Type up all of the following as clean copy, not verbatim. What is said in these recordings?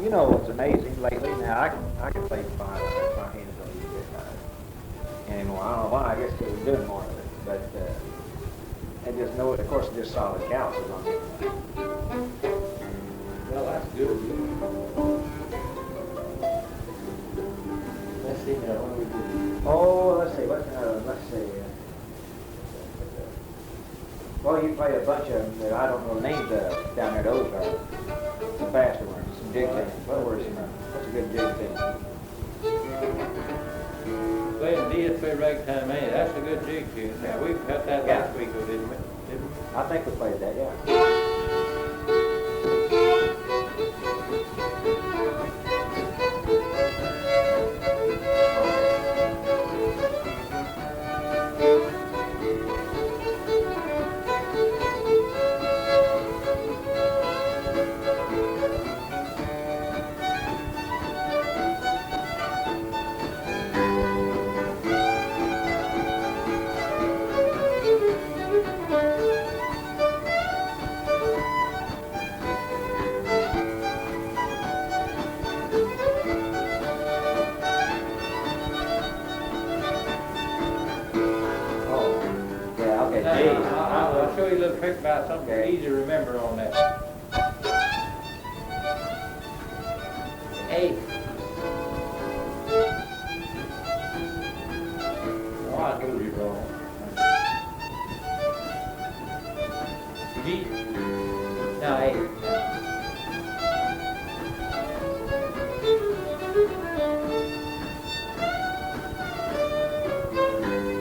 You know what's amazing lately? Now I can play fine. My hands don't use it anymore. I don't know why. I guess because we're doing more of it. But I just know it. Of course, just solid calluses on it. Well, that's good. Let's see now. What do we do? Oh, let's see. Let's see. Well, you play a bunch of them that I don't know the names of down there at Ozark. Some faster ones, some jig things. What's a good jig thing? Playing DSP Ragtime Annie. That's a good jig tune. Now, we cut that last week, didn't we? I think we played that, yeah. I'll show you a little trick about something easy to remember on that. A. Oh, I told you wrong. G. Now A.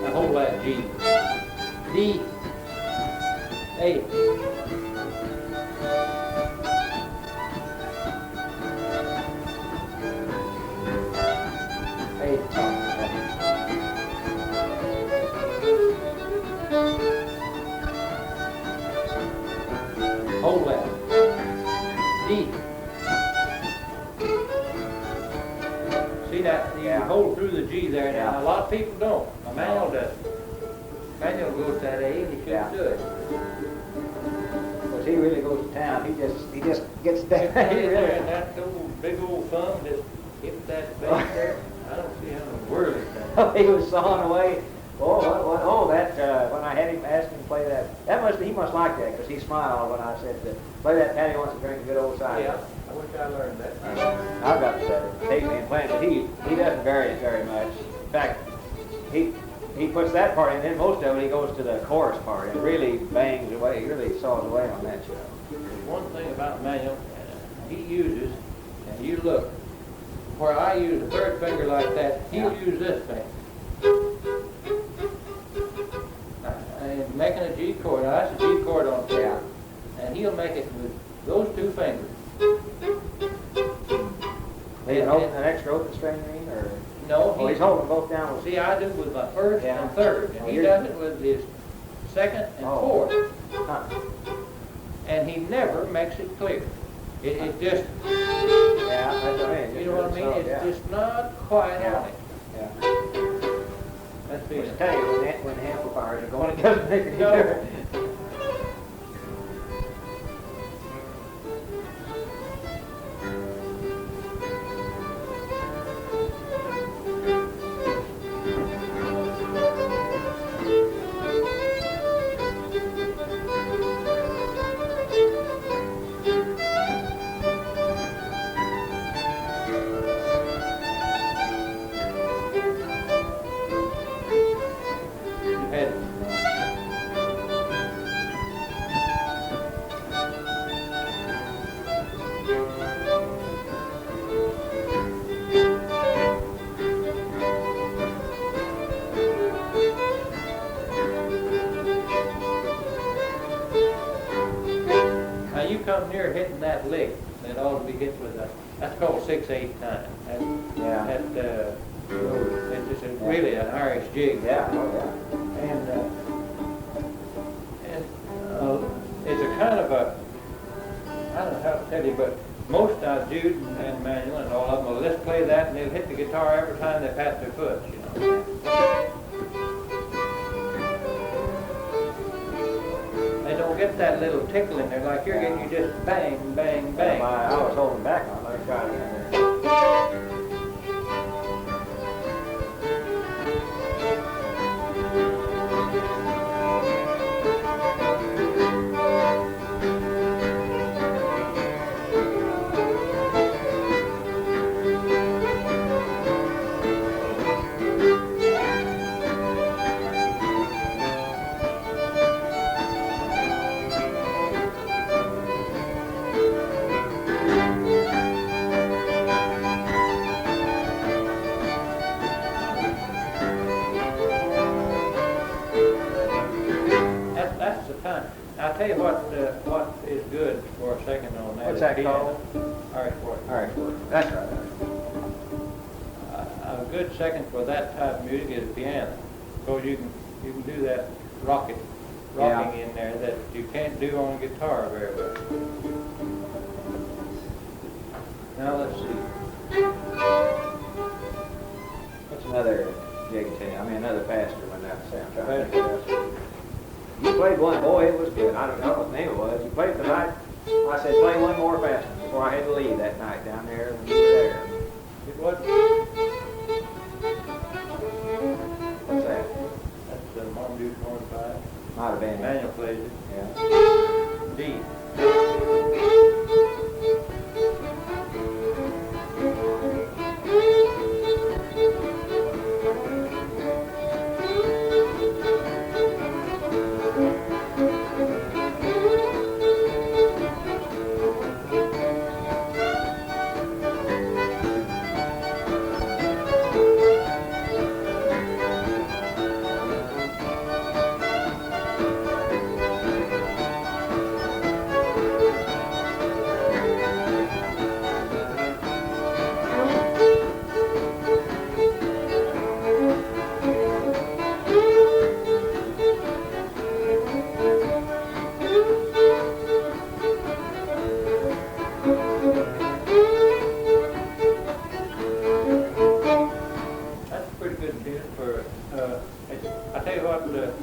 Now hold that G. D. A. Hold that. D. See that? You hold through the G there. Now, a lot of people don't. Emmanuel does. Emmanuel goes to that A and he shouldn't do it. Because he really goes to town. He just gets down. There, and that old big old thumb just hit that bass there. I don't see how in the world it's done. He was sawing away. When I had him ask him to play that, he must like that because he smiled when I said, play that Patty Wants to Drink a Good Old Cider. Yeah, I wish I learned that. I've got to take me and play it, but he doesn't vary it very much. In fact, he puts that part in, then most of it he goes to the chorus part and really bangs away, he really saws away on that show. There's one thing about Emmanuel, he uses, and you look, where I use the third finger like that, he'll use this thing. And making a G chord, now that's a G chord on top. Yeah. And he'll make it with those two fingers. He's holding an extra open string, you mean, or? No, He's holding both down with. See, I do it with my first and third, and he you're- does it with his second and fourth. Huh. And he never makes it clear. It just, Yeah, that's what I mean. you know what I mean? So, It's just not quite on it. Yeah. That's I being tell you, when the amplifiers are going, it doesn't make any No. difference. come near hitting that lick that ought to be hit with a, that's called 6/8 time. It's just really an Irish jig. Yeah, oh yeah. And it's a kind of a, I don't know how to tell you, but most Jude and Emmanuel and all of them will just play that and they'll hit the guitar every time they pat their foot, you know. They don't get that little tickle in there, like you're getting, you just bang, bang, bang. I was holding back on it. Let me try it again there. I'll tell you what is good for a second on that. What's that called? Art chord. Art chord. That's right. A good second for that type of music is piano, because you can do that rocking in there that you can't do on guitar very well. Now let's see. What's another jig tune? I mean, another faster one. I'm trying to think of that. You played one, boy, it was good. I don't know what the name it was. You played it the night. I said, play one more faster before I had to leave that night down there when you were there. It was. What's that? That's the Marmaduke Hornpipe. Might have been. Emmanuel plays it. Yeah. D.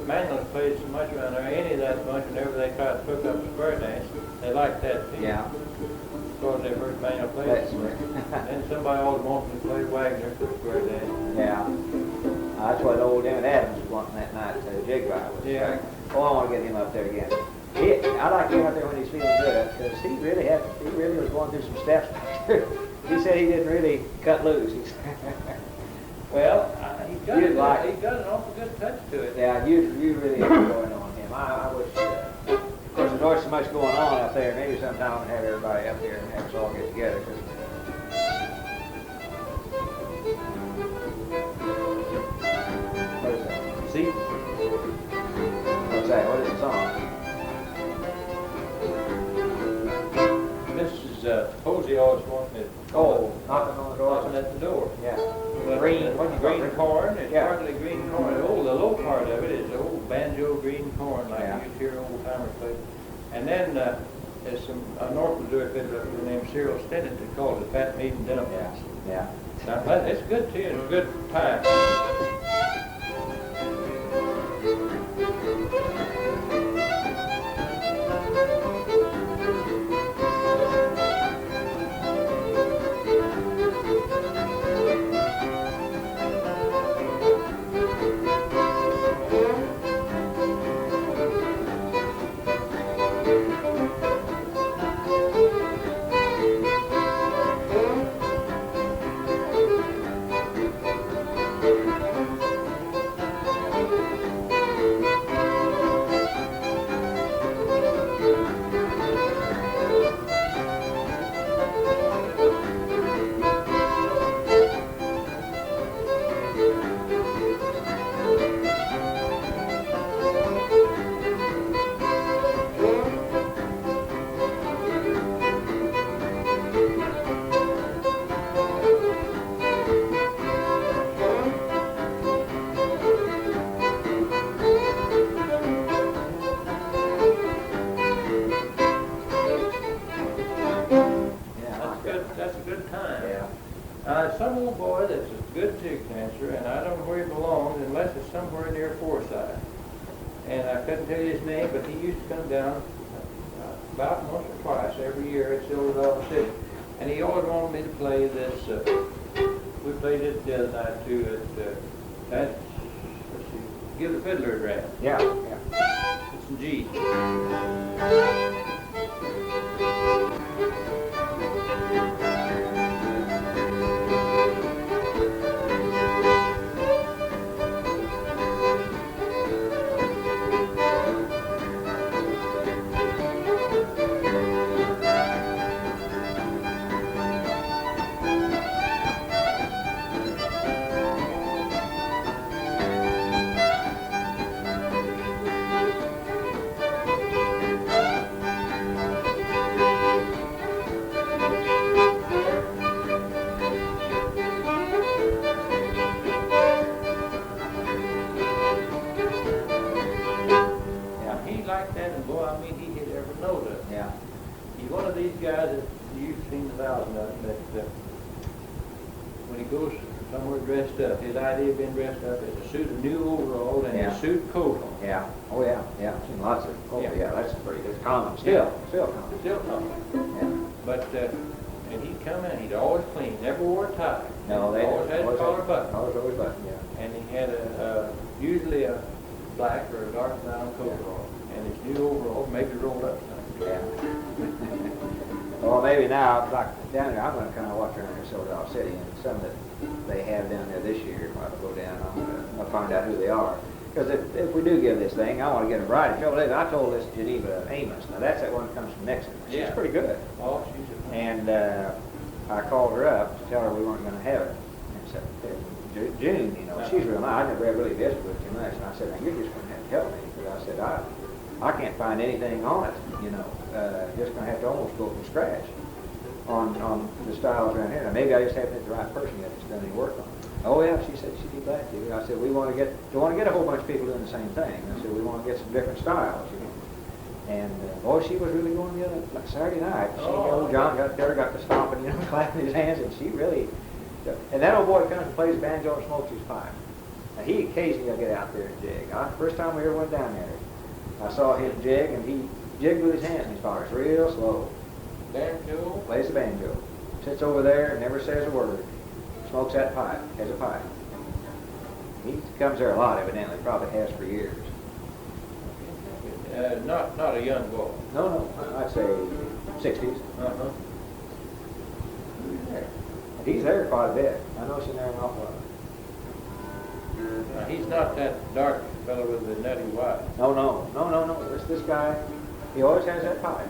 Emmanuel plays so much around there, any of that bunch, whenever they try to hook up a square dance, they like that too. Yeah. Because they've heard Emmanuel play it. Then somebody always wants me to play Wagner for square dance. Yeah. That's what old Emmett Adams was wanting that night to jig by with. Yeah. Oh, I want to get him up there again. I like him up there when he's feeling good, because he really was going through some steps. He said he didn't really cut loose. Well, he's got an awful good touch to it. Yeah, you really have going on him. I wish, of course, there's always so much going on up there. Maybe sometime we'll have everybody up there and have us all get together. What is that? See? What's that? What is the song? This is Posey always wanting it. Oh, knocking on the door. Knocking at the door. Yeah. Well, Green corn. It's yeah. partly green corn. Oh, the low part of it is old banjo green corn, like yeah. you used to hear old timers play. And then there's a North Missouri fiddler named Cyril Stennett that calls it Fat Meat Dumplings. Yeah. Now, it's good too. It's a good time. Some old boy that's a good jig dancer, and I don't know where he belongs unless it's somewhere near Forsyth. and I couldn't tell you his name, but he used to come down about once or twice every year at Silver City. And he always wanted me to play this, we played it the other night too let's see, Give the Fiddler a Dram. Yeah, yeah. It's in G. Guys that you've seen 1,000 of them, that when he goes somewhere dressed up, his idea of being dressed up is a suit of new overalls and a suit coat on. Yeah. Oh yeah. Yeah. I've seen lots of. Oh yeah. That's pretty. It's common. Still common. Still common. Yeah. But and he'd come in. He'd always clean. Never wore a tie. No, they always had a collar button. Always button. Yeah. And he had usually a black or a dark brown coat on, and his new overalls maybe rolled up some. Yeah. Well, maybe now, like down there, I'm going to kind of watch around here in Silver City, and some that they have down there this year, when I go down, I'll find out who they are. Because if we do give this thing, I want to get a variety. Trouble is, I told this Geneva Amos. Now that's that one that comes from Mexico. She's pretty good. Oh, she's a... And I called her up to tell her we weren't going to have it. And said, June, you know, she's real nice. I never really visited with her too much. And I said, now you're just going to have to help me. Because I said, I can't find anything on it, you know. Just going to have to almost go from scratch on the styles around here. Now maybe I just haven't hit the right person yet that's done any work on it. Oh yeah, she said she'd be glad to. I said we want to get a whole bunch of people doing the same thing. I said we want to get some different styles, you know. And boy, she was really going the other like Saturday night. Old John got there, got to stomping, you know, clapping his hands, and she really. And that old boy comes and plays banjo and smokes his pipe. Now he occasionally will get out there and jig. First time we ever went down there, I saw him jig, and he jigged with his hands in his pockets real slow. Banjo? Plays the banjo. Sits over there and never says a word. Smokes that pipe, has a pipe. He comes there a lot, evidently, probably has for years. Not a young boy. No, I'd say 60s. Uh-huh. Who's there? He's there quite a bit. I know she's there an awful lot. Now, he's not that dark fellow with the nutty white. No. This guy, he always has that pipe.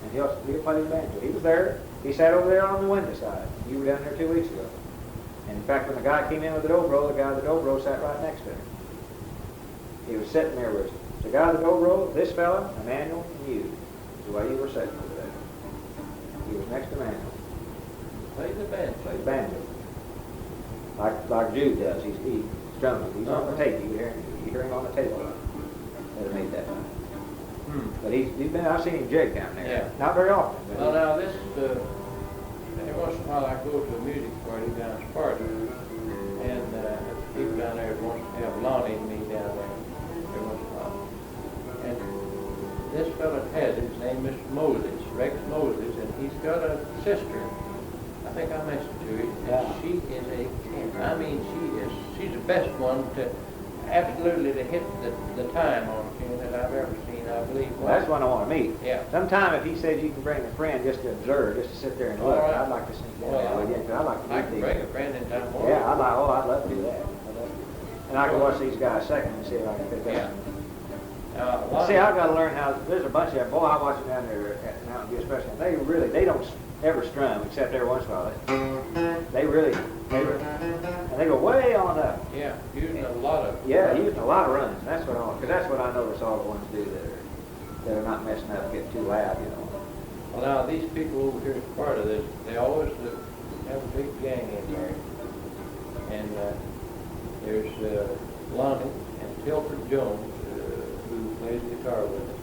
And he'll play the banjo. He was there. He sat over there on the window side. You were down there 2 weeks ago. And in fact, when the guy came in with the dobro, the guy with the dobro sat right next to him. He was sitting there with the guy with the dobro, this fella, Emmanuel, and you. Is the way you were sitting over there. He was next to Emmanuel. Played the banjo. Played banjo. Like Jude does. He strums it. He's on the tape. You hear him on the table. That made that time. But he's been. I've seen him jig down there. Yeah. Not very often. Well, now this. Every once in a while I go to a music party down in Sparta, and people down there want to have Lonnie and me down there every once in a while. And this fellow has it. His name is Mr. Moses, Rex Moses, and he's got a sister. I think I mentioned to you. Yeah. She is she's the best one to absolutely to hit the time on tune that I've ever seen, I believe. Well, that's one I want to meet. Yeah. Sometime if he says you can bring a friend just to observe, just to sit there and look, All right. I'd like to sing that with you. I'd like to I meet can these bring guys. a friend in town for Yeah, I'd love to do that. And I can watch these guys second and see if I can pick Yeah. up. See, I've got to learn how. There's a bunch of them. Boy, I watch them down there at Mountain View, especially. They don't ever strum except every once in a while. They really, and they go way on up. Yeah, using a lot of. Yeah, using a lot of runs. That's what I want, because that's what I notice all the ones do that are not messing up and get too loud, you know. Well, now these people over here as part of this, they always have a big gang in there, and there's Lonnie and Tilford Jones, who plays guitar with us.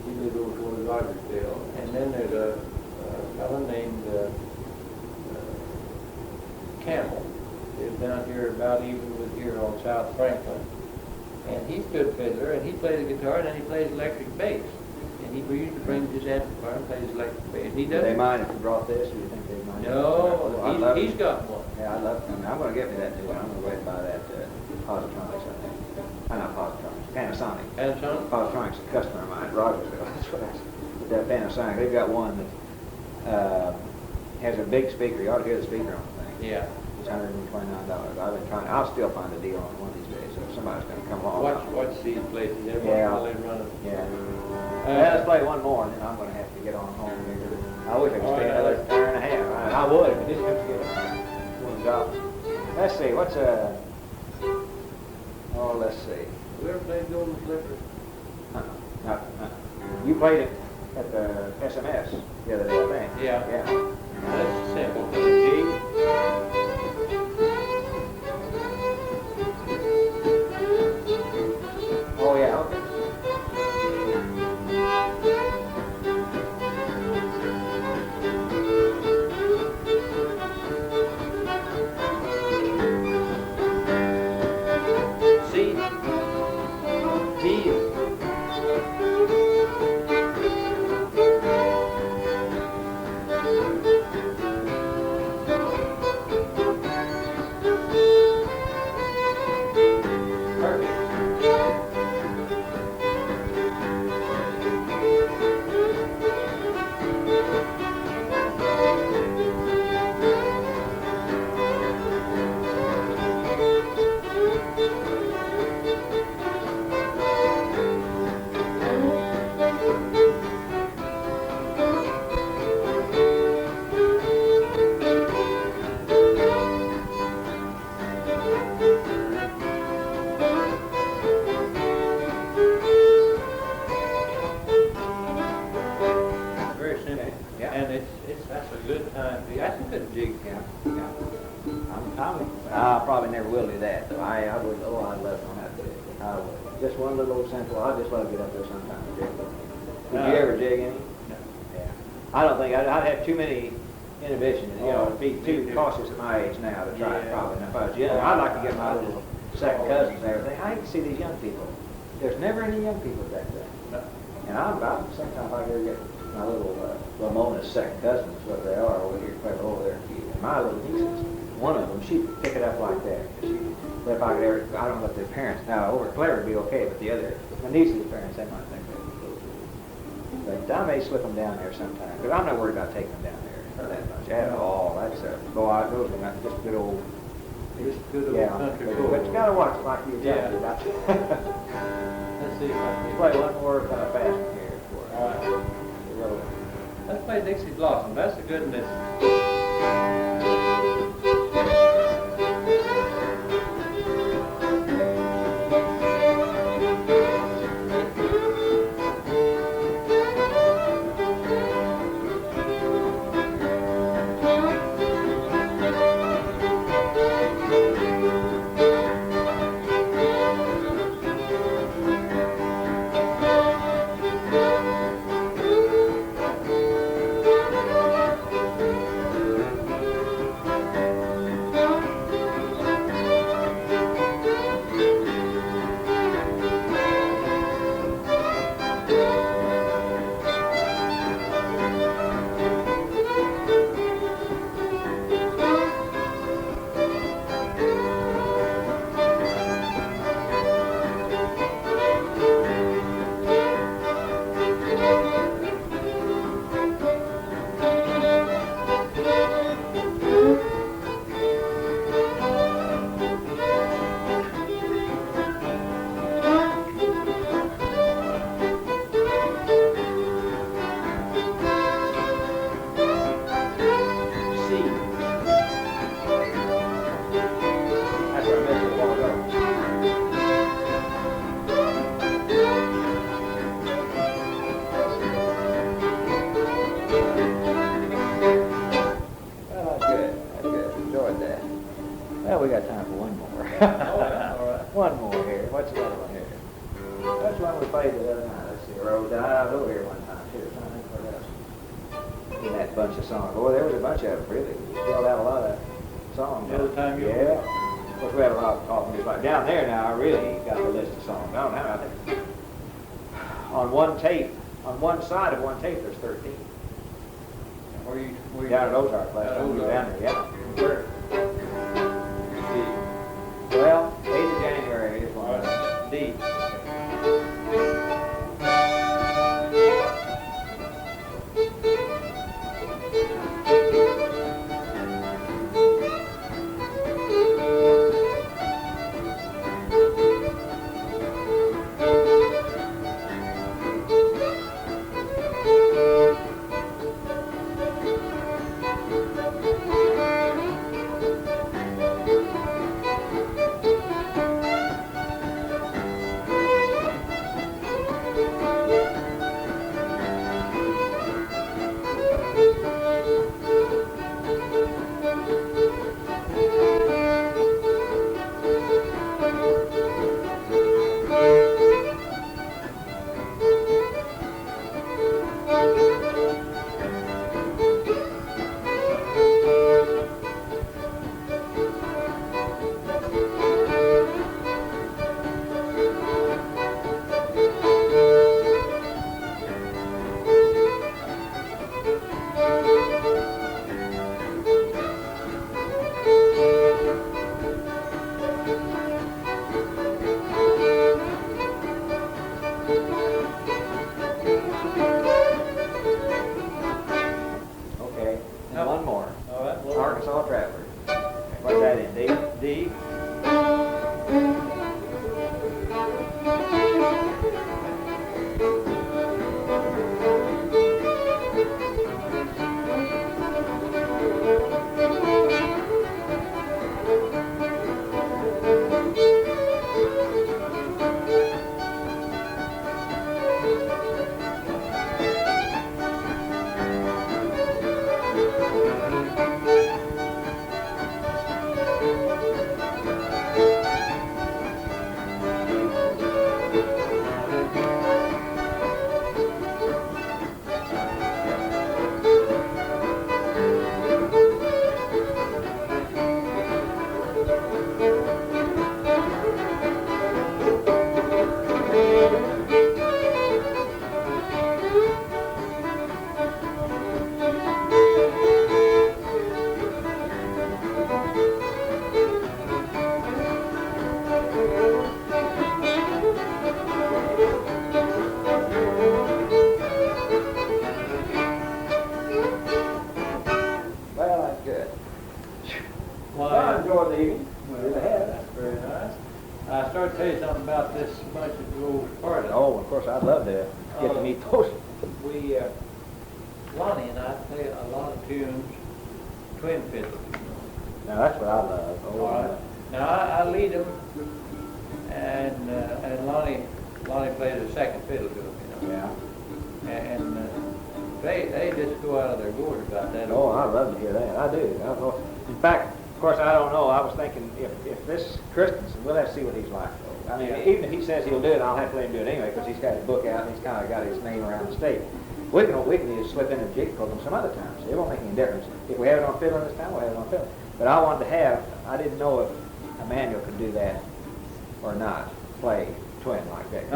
He lives over toward Rogersdale, and then there's a fellow named Campbell. Lives down here about even with here on South Franklin. And he's a good fiddler, and he plays the guitar, and then he plays electric bass. And he used to bring his amplifier and plays electric bass. And he Do does. they mind if you brought this, or do you think they mind? No, he's got one. Yeah, I love it. I'm going to get me that new one. I'm going to go ahead and buy that Positronics, I think. Not Positronics, Panasonic. Panasonic? Positronic's a customer of mine, Rogersville. That's what I said. That Panasonic, they've got one that has a big speaker. You ought to hear the speaker on the thing. Yeah. It's $129. I've been trying. I'll still find a deal on one of these days. So if somebody's going to come along. Watch these places. Every Yeah. while they run it. Yeah. Let's play one more, and then I'm going to have to get on home here. I wish I could stay another hour and a half. I would if it didn't have to get one job. Let's see. What's Oh, let's see. You ever played Golden Slipper? You played it at the SMS the other day, I think. Yeah. Yeah. That's simple. G. Oh, yeah, okay. C. D. I probably never will do that, though. I would, I'd love to have to. I would. Just one little old simple, I'd just love to get up there sometime and jig. Did you ever jig any? No. Yeah. I don't think, I'd have too many inhibitions, be too cautious at my age now to try it probably. And if I was young, I'd like to get my little second cousins and everything. I hate to see these young people. There's never any young people back there. No. And sometimes I go get my little Ramona's second cousins, what they are, over here, over there. And my little nieces, one of them, she'd pick it up like that. But if I could ever, I don't know if their parents, now over Claire would be okay, but the other, my niece's parents, they might think that. But I may slip them down there sometime, because I'm not worried about taking them down there that much at all. That's those are not just good old, Country but folk. you gotta watch it like you Yeah. did. Let's see if I can Play one more fast one here for All right. Let's play Dixie Blossom. That's a good one. We got time for one more. All right. One more here. What's the other one here? That's one we played the other night. Let's see. I was over here one time too. Trying to think what else. In that bunch of songs. Boy, there was a bunch of them, really. We filled out a lot of songs. The other time you Yeah. course, we have a lot of talking just like down there now. I really got the list of songs. I don't know. I think on one tape, on one side of one tape, there's 13. Where you Down at Ozark last time we were down there, yeah. Where? Well, 8th of January is one. D. Lonnie and I play a lot of tunes, twin fiddle. Now that's what I love. Oh, right. Now I lead them, and Lonnie plays the second fiddle to them, you know. Yeah. And they just go out of their gourd about that. Oh, I love to hear that. I do. In fact, of course, I don't know. I was thinking if this Christensen, we'll have to see what he's like, though. I mean, even if he says he'll do it, I'll have to let him do it anyway because he's got his book out and he's kind of got his name around the state. We can just slip in a jig program some other times. It won't make any difference. If we have it on fiddle this time, we'll have it on fiddle. But I wanted to have, I didn't know if Emmanuel could do that or not, play twin like that.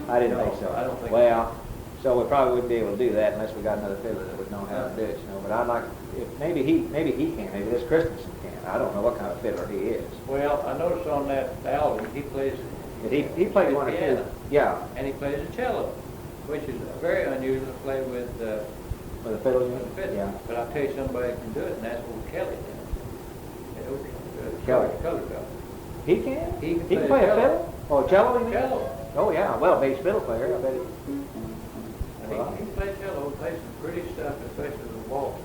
I didn't think so. I don't think well, so we probably wouldn't be able to do that unless we got another fiddler that would know how to do it, you know. But I'd like, if maybe he can, maybe this Christensen can. I don't know what kind of fiddler he is. Well, I noticed on that album he plays. He plays one or two. Yeah. And he plays a cello, which is very unusual to play with a fiddle. With a fiddle. Yeah. But I'll tell you somebody can do it, and that's old Kelly. Kelly. Color guy. He can? He can play a fiddle? Oh, cello, you mean? Cello. Oh, yeah. Well, bass fiddle player, I bet he... Well, he can play cello, play some pretty stuff, especially the waltz.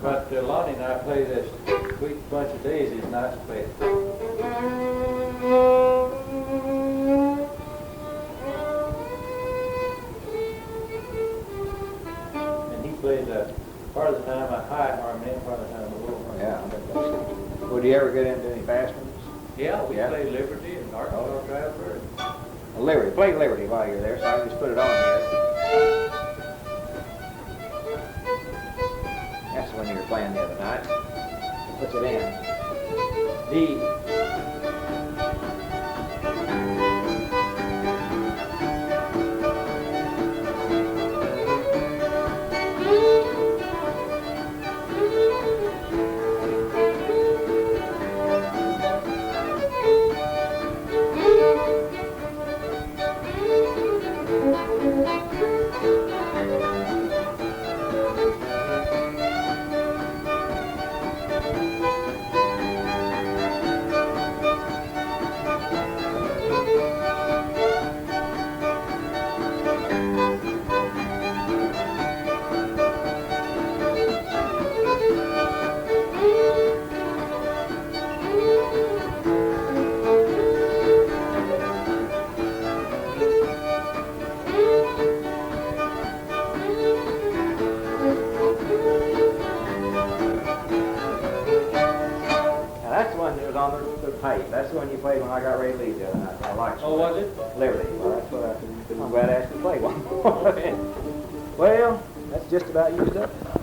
But Lonnie and I play this sweet bunch of daisies, nice play. And he plays part of the time a high harmony and part of the time a low harmony. Yeah, I bet that's... Would you ever get into any fast ones? Yeah, we play Liberty and Art Galbraith. Liberty. Play Liberty while you're there, so I can just put it on here. That's the one you were playing the other night. Puts it in. D. Pipe. That's the one you played when I got ready to leave the other night. I liked it. Oh, was it? Liberty. Well, that's what I'm glad I asked you to play one more. Well, that's just about used up.